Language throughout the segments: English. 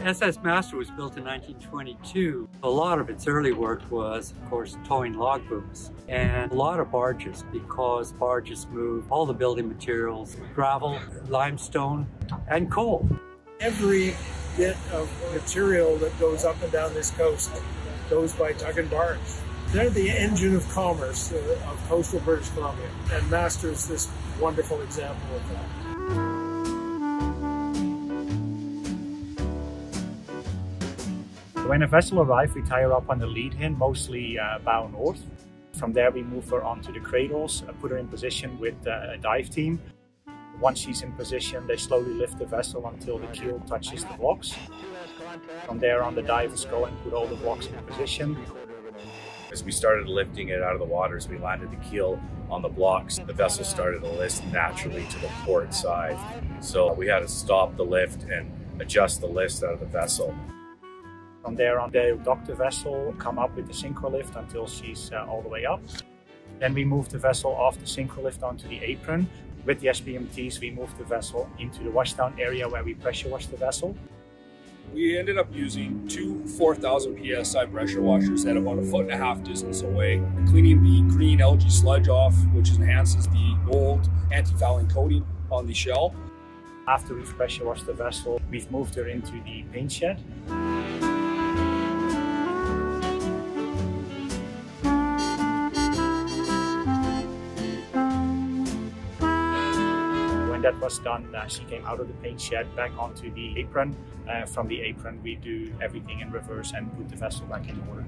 SS Master was built in 1922. A lot of its early work was, of course, towing log booms and a lot of barges, because barges move all the building materials, gravel, limestone, and coal. Every bit of material that goes up and down this coast goes by tug and barge. They're the engine of commerce of coastal British Columbia, and Master is this wonderful example of that. When a vessel arrives, we tie her up on the lead hin, mostly bow north. From there we move her onto the cradles, put her in position with a dive team. Once she's in position, they slowly lift the vessel until the keel touches the blocks. From there on, the divers go and put all the blocks in position. As we started lifting it out of the waters, we landed the keel on the blocks. The vessel started to list naturally to the port side. So we had to stop the lift and adjust the list out of the vessel. From there on, they dock the vessel, come up with the synchro lift until she's all the way up. Then we move the vessel off the synchro lift onto the apron. With the SBMTs, we move the vessel into the washdown area where we pressure wash the vessel. We ended up using two 4,000 PSI pressure washers at about 1.5 foot distance away, cleaning the green algae sludge off, which enhances the gold anti-fouling coating on the shell. After we've pressure washed the vessel, we've moved her into the paint shed. When that was done, she came out of the paint shed back onto the apron. From the apron, we do everything in reverse and put the vessel back in order.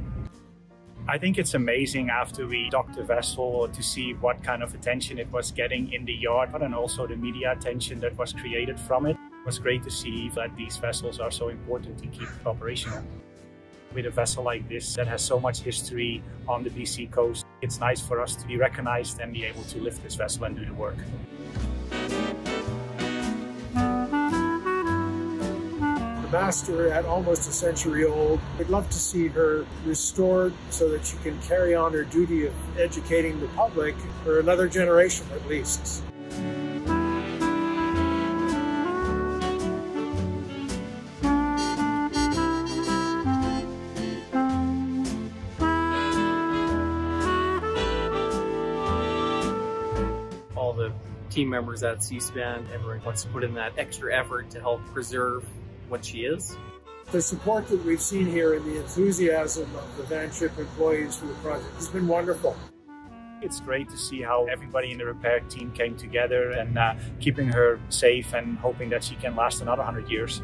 I think it's amazing after we docked the vessel to see what kind of attention it was getting in the yard, and also the media attention that was created from it. It was great to see that these vessels are so important to keep operational. With a vessel like this that has so much history on the BC coast, it's nice for us to be recognized and be able to lift this vessel and do the work. Master at almost a century old. We'd love to see her restored so that she can carry on her duty of educating the public for another generation at least. All the team members at Seaspan, everyone wants to put in that extra effort to help preserve what she is. The support that we've seen here and the enthusiasm of the van ship employees for the project has been wonderful. It's great to see how everybody in the repair team came together and keeping her safe and hoping that she can last another 100 years.